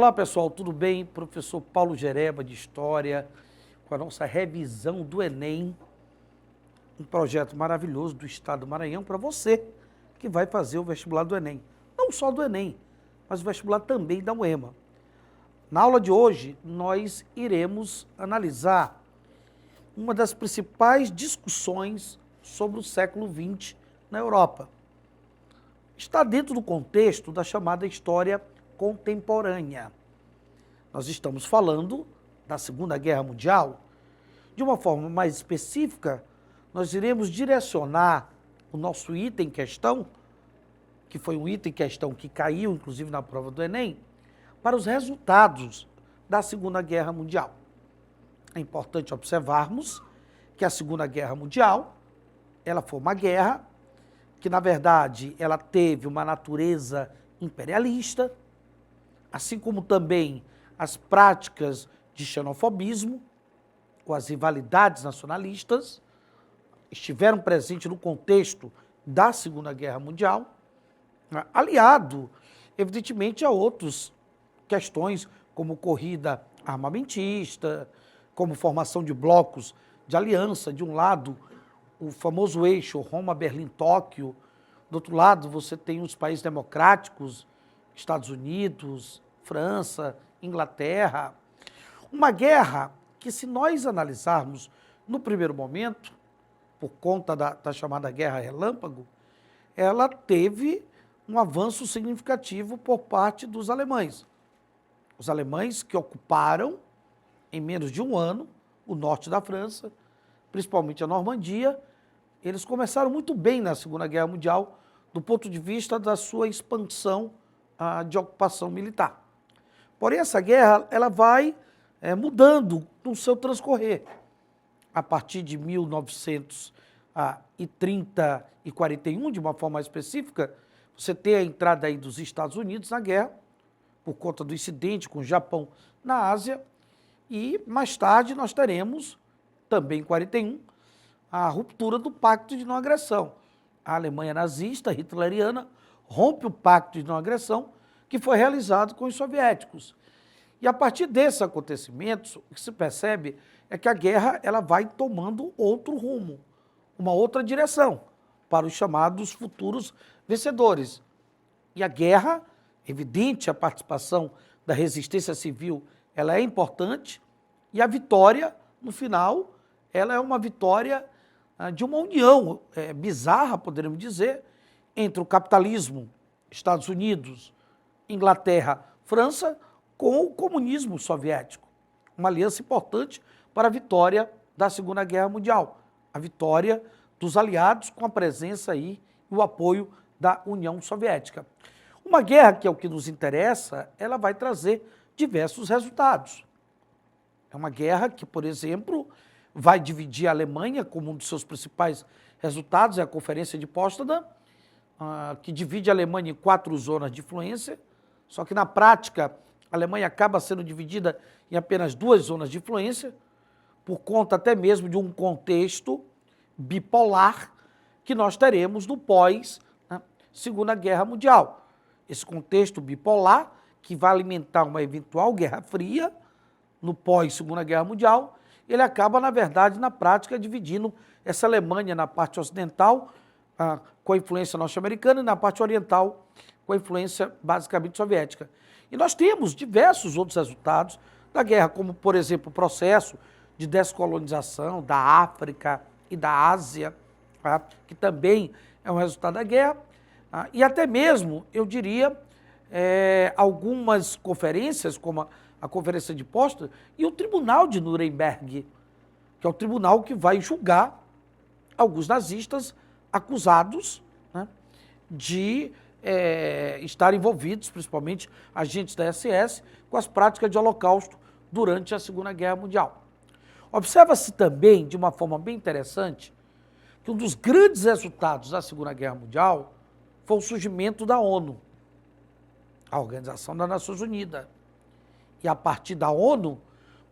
Olá pessoal, tudo bem? Professor Paulo Gereba de História, com a nossa revisão do Enem, um projeto maravilhoso do Estado do Maranhão para você que vai fazer o vestibular do Enem. Não só do Enem, mas o vestibular também da UEMA. Na aula de hoje, nós iremos analisar uma das principais discussões sobre o século XX na Europa. Está dentro do contexto da chamada história contemporânea. Nós estamos falando da Segunda Guerra Mundial. De uma forma mais específica, nós iremos direcionar o nosso item em questão, que foi um item em questão que caiu, inclusive, na prova do Enem, para os resultados da Segunda Guerra Mundial. É importante observarmos que a Segunda Guerra Mundial, ela foi uma guerra que, na verdade, ela teve uma natureza imperialista, assim como também as práticas de xenofobismo ou as rivalidades nacionalistas estiveram presentes no contexto da Segunda Guerra Mundial, aliado, evidentemente, a outras questões como corrida armamentista, como formação de blocos de aliança, de um lado o famoso eixo Roma-Berlim-Tóquio, do outro lado você tem os países democráticos, Estados Unidos, França, Inglaterra. Uma guerra que, se nós analisarmos no primeiro momento, por conta da chamada Guerra Relâmpago, ela teve um avanço significativo por parte dos alemães. Os alemães que ocuparam, em menos de um ano, o norte da França, principalmente a Normandia, eles começaram muito bem na Segunda Guerra Mundial, do ponto de vista da sua expansão de ocupação militar. Porém, essa guerra ela vai mudando no seu transcorrer. A partir de 1930 e 41, de uma forma mais específica, você tem a entrada aí dos Estados Unidos na guerra, por conta do incidente com o Japão na Ásia, e mais tarde nós teremos, também em 41, a ruptura do Pacto de Não Agressão. A Alemanha nazista, hitleriana, rompe o Pacto de Não Agressão, que foi realizado com os soviéticos. E a partir desses acontecimentos, o que se percebe é que a guerra ela vai tomando outro rumo, uma outra direção, para os chamados futuros vencedores. E a guerra, evidente a participação da resistência civil, ela é importante, e a vitória, no final, ela é uma vitória de uma união bizarra, poderíamos dizer, entre o capitalismo, Estados Unidos, Inglaterra, França, com o comunismo soviético. Uma aliança importante para a vitória da Segunda Guerra Mundial, a vitória dos aliados com a presença aí e o apoio da União Soviética. Uma guerra que é o que nos interessa, ela vai trazer diversos resultados. É uma guerra que, por exemplo, vai dividir a Alemanha como um dos seus principais resultados, é a Conferência de Potsdam, que divide a Alemanha em 4 zonas de influência, só que na prática a Alemanha acaba sendo dividida em apenas 2 zonas de influência, por conta até mesmo de um contexto bipolar que nós teremos no pós-Segunda Guerra Mundial. Esse contexto bipolar que vai alimentar uma eventual Guerra Fria no pós-Segunda Guerra Mundial, ele acaba, na verdade, na prática, dividindo essa Alemanha na parte ocidental, com a influência norte-americana, e na parte oriental, com a influência basicamente soviética. E nós temos diversos outros resultados da guerra, como, por exemplo, o processo de descolonização da África e da Ásia, que também é um resultado da guerra, e até mesmo, eu diria, algumas conferências, como a Conferência de Potsdam e o Tribunal de Nuremberg, que é o tribunal que vai julgar alguns nazistas acusados, né, de estar envolvidos, principalmente agentes da SS, com as práticas de holocausto durante a Segunda Guerra Mundial. Observa-se também, de uma forma bem interessante, que um dos grandes resultados da Segunda Guerra Mundial foi o surgimento da ONU, a Organização das Nações Unidas. E a partir da ONU,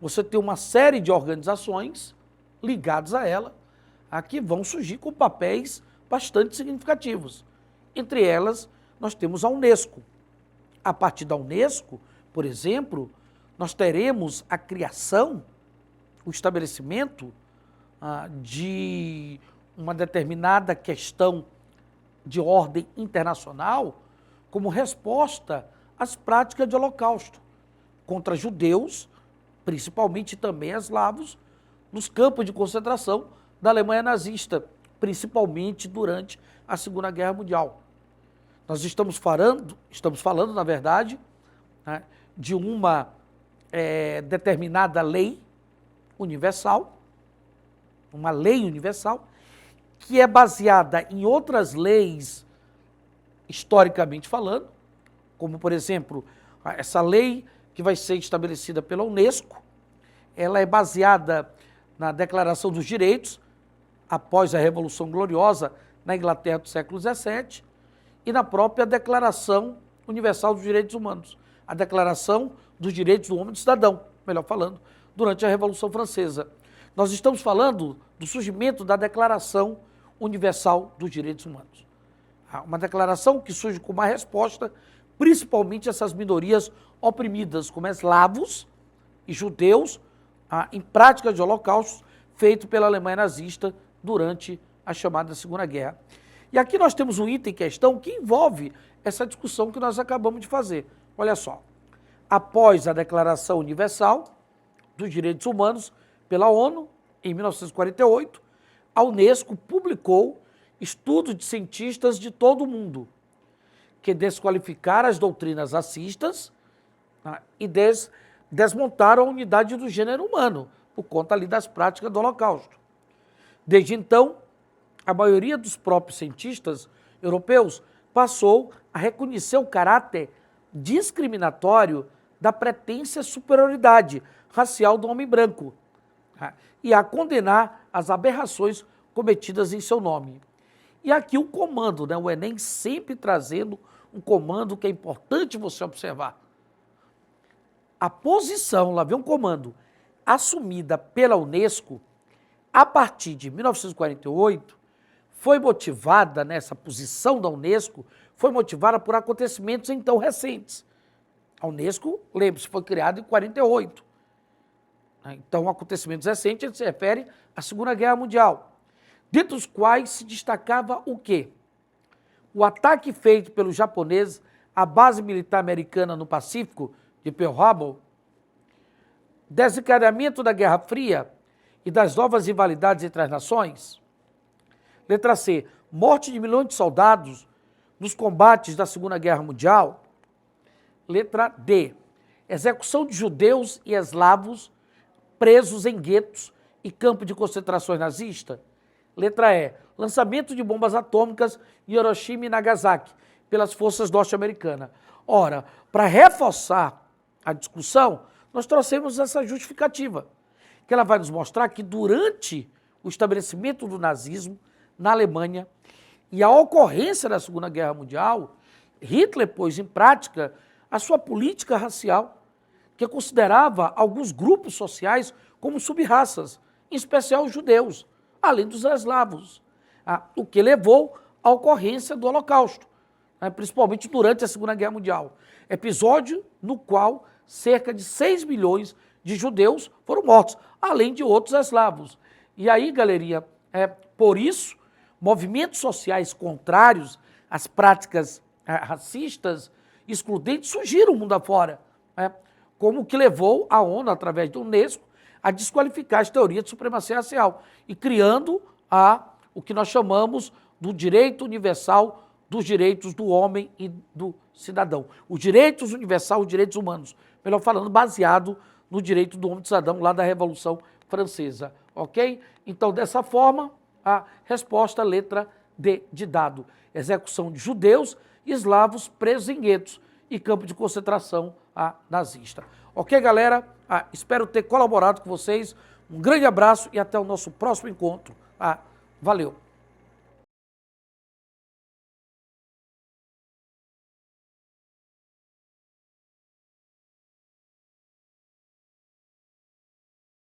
você tem uma série de organizações ligadas a ela, que vão surgir com papéis bastante significativos. Entre elas, nós temos a Unesco. A partir da Unesco, por exemplo, nós teremos a criação, o estabelecimento de uma determinada questão de ordem internacional como resposta às práticas de holocausto contra judeus, principalmente também eslavos, nos campos de concentração da Alemanha nazista, principalmente durante a Segunda Guerra Mundial. Nós estamos falando, na verdade, né, de uma determinada lei universal, uma lei universal, que é baseada em outras leis, historicamente falando, como, por exemplo, essa lei que vai ser estabelecida pela Unesco, ela é baseada na Declaração dos Direitos, após a Revolução Gloriosa na Inglaterra do século XVII, e na própria Declaração Universal dos Direitos Humanos, a Declaração dos Direitos do Homem e do Cidadão, melhor falando, durante a Revolução Francesa. Nós estamos falando do surgimento da Declaração Universal dos Direitos Humanos. Uma declaração que surge como uma resposta, principalmente a essas minorias oprimidas, como eslavos e judeus, em práticas de holocausto feito pela Alemanha nazista durante a chamada Segunda Guerra. E aqui nós temos um item em questão que envolve essa discussão que nós acabamos de fazer. Olha só, após a Declaração Universal dos Direitos Humanos pela ONU, em 1948, a Unesco publicou estudos de cientistas de todo o mundo que desqualificaram as doutrinas racistas e desmontaram a unidade do gênero humano, por conta ali das práticas do Holocausto. Desde então, a maioria dos próprios cientistas europeus passou a reconhecer o caráter discriminatório da pretensa superioridade racial do homem branco e a condenar as aberrações cometidas em seu nome. E aqui o comando, né? O Enem sempre trazendo um comando que é importante você observar. A posição, lá vem um comando, assumida pela Unesco, a partir de 1948, foi motivada, nessa posição da Unesco, foi motivada por acontecimentos então recentes. A Unesco, lembre-se, foi criada em 48. Então, acontecimentos recentes, ele se refere à Segunda Guerra Mundial, dentre os quais se destacava o quê? O ataque feito pelos japoneses à base militar americana no Pacífico, de Pearl Harbor, desencadeamento da Guerra Fria e das novas rivalidades entre as nações. Letra C, morte de milhões de soldados nos combates da Segunda Guerra Mundial. Letra D, execução de judeus e eslavos presos em guetos e campos de concentrações nazistas. Letra E, lançamento de bombas atômicas em Hiroshima e Nagasaki pelas forças norte-americanas. Ora, para reforçar a discussão, nós trouxemos essa justificativa, que ela vai nos mostrar que durante o estabelecimento do nazismo na Alemanha e a ocorrência da Segunda Guerra Mundial, Hitler pôs em prática a sua política racial, que considerava alguns grupos sociais como subraças, em especial os judeus, além dos eslavos, o que levou à ocorrência do Holocausto, principalmente durante a Segunda Guerra Mundial, episódio no qual cerca de 6 milhões de judeus foram mortos, além de outros eslavos. E aí, galerinha, por isso, movimentos sociais contrários às práticas racistas, excludentes, surgiram mundo afora, como o que levou a ONU, através da Unesco, a desqualificar as teorias de supremacia racial e criando o que nós chamamos do direito universal dos direitos do homem e do cidadão. Os direitos universais, os direitos humanos, melhor falando, baseado no direito do homem e do cidadão lá da Revolução Francesa, ok? Então, dessa forma, a resposta, letra D de dado. Execução de judeus e eslavos presos em guetos e campo de concentração nazista. Ok, galera? Espero ter colaborado com vocês. Um grande abraço e até o nosso próximo encontro. Valeu!